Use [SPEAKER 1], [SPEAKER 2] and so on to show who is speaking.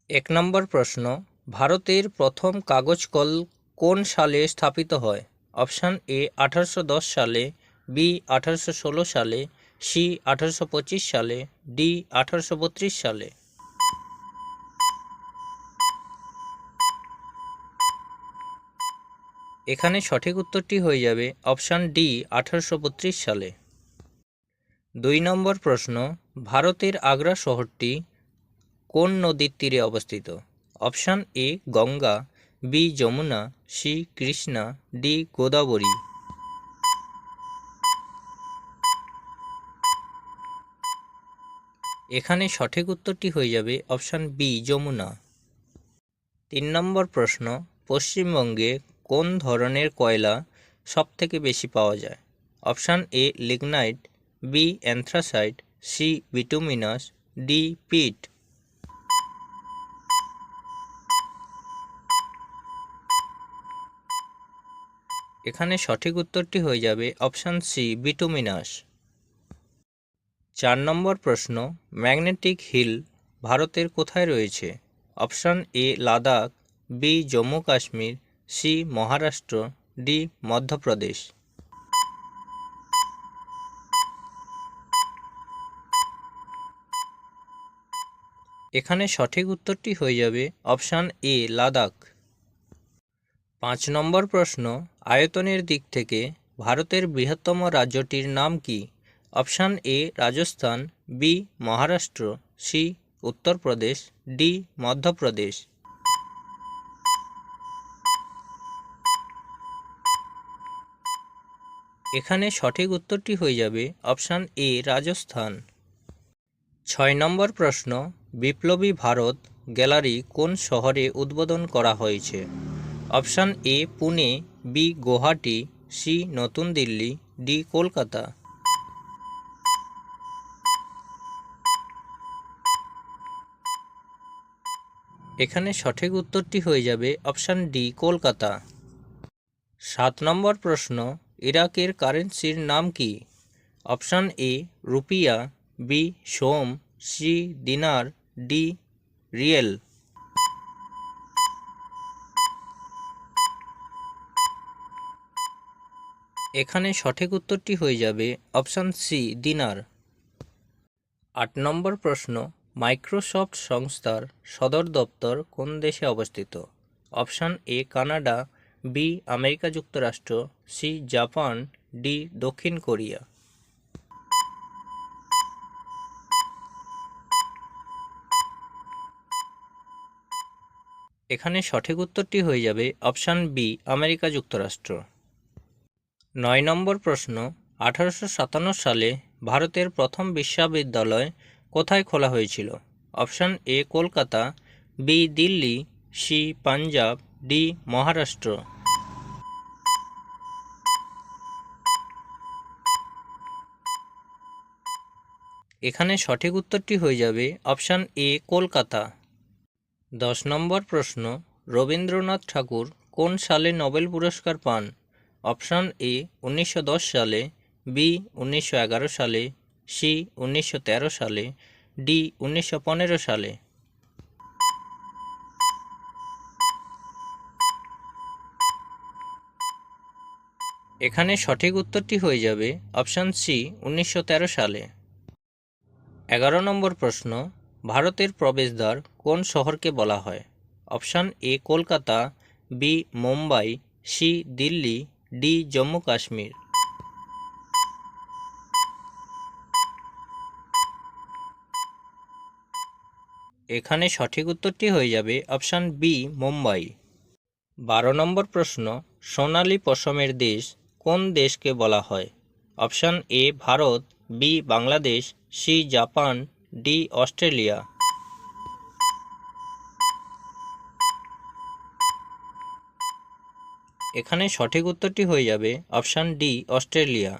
[SPEAKER 1] এক নম্বর প্রশ্ন, ভারতের প্রথম কাগজ কল কোন সালে স্থাপিত হয়? অপশান এ 1810 সালে, বি 1816 সালে, সি 1825 সালে, ডি 1832 সালে। এখানে সঠিক উত্তরটি হয়ে যাবে অপশান ডি 1832 সালে। 2 নম্বর প্রশ্ন, ভারতের আগ্রা শহরটি কোন নদীর তীরে অবস্থিত? Option A Ganga, B Yamuna, C Krishna, D Godavari. এখানে সঠিক উত্তরটি হয়ে যাবে অপশান বি যমুনা। 3 নম্বর প্রশ্ন, পশ্চিমবঙ্গে কোন ধরনের কয়লা সবথেকে বেশি পাওয়া যায়? Option A lignite, B anthracite, C bituminous, D peat. এখানে সঠিক উত্তরটি হয়ে যাবে অপশান সি বিটুমিনাস। 4 নম্বর প্রশ্ন, ম্যাগনেটিক হিল ভারতের কোথায় রয়েছে? Option A Ladakh, B Jammu Kashmir, C Maharashtra, D Madhya Pradesh. এখানে সঠিক উত্তরটি হয়ে যাবে অপশান এ লাদাখ। 5 নম্বর প্রশ্ন, আয়তনের দিক থেকে ভারতের বৃহত্তম রাজ্যটির নাম কি? Option A Rajasthan, B Maharashtra, C Uttar Pradesh, D Madhya Pradesh. এখানে সঠিক উত্তরটি হয়ে যাবে অপশান এ রাজস্থান। 6 নম্বর প্রশ্ন, বিপ্লবী ভারত গ্যালারি কোন শহরে উদ্বোধন করা হয়েছে? Option A Pune, B Guwahati, C নতুন দিল্লি, ডি কলকাতা। এখানে সঠিক উত্তরটি হয়ে যাবে অপশান ডি কলকাতা। 7 নম্বর প্রশ্ন, ইরাকের কারেন্সির নাম কি? Option A rupiah, B som, C dinar, D rial. এখানে সঠিক উত্তরটি হয়ে যাবে অপশান সি দিনার। 8 নম্বর প্রশ্ন, মাইক্রোসফট সংস্থার সদর দপ্তর কোন দেশে অবস্থিত? Option A Canada, B America যুক্তরাষ্ট্র, সি জাপান, ডি দক্ষিণ কোরিয়া। এখানে সঠিক উত্তরটি হয়ে যাবে অপশান বি আমেরিকা যুক্তরাষ্ট্র। 9 নম্বর প্রশ্ন, 1857 সালে ভারতের প্রথম বিশ্ববিদ্যালয় কোথায় খোলা হয়েছিল? Option A Kolkata, B Delhi, C Punjab, D Maharashtra. এখানে সঠিক উত্তরটি হয়ে যাবে অপশান এ কলকাতা। 10 নম্বর প্রশ্ন, রবীন্দ্রনাথ ঠাকুর কোন সালে নোবেল পুরস্কার পান? অপশান এ 1910 সালে, বি 1911 সালে, সি 1913 সালে, ডি 1915 সালে। এখানে সঠিক উত্তরটি হয়ে যাবে অপশান সি 1913 সালে। 11 নম্বর প্রশ্ন, ভারতের প্রবেশদ্বার কোন শহরকে বলা হয়? Option A Kolkata, B Mumbai, C Delhi, D Jammu Kashmir. এখানে সঠিক উত্তরটি হয়ে যাবে অপশান বি মুম্বাই। 12 নম্বর প্রশ্ন, সোনালী পশমের দেশ কোন দেশকে বলা হয়? Option A Bharat, B Bangladesh, C Japan, D Australia. এখানে সঠিক উত্তরটি হয়ে যাবে অপশান ডি অস্ট্রেলিয়া।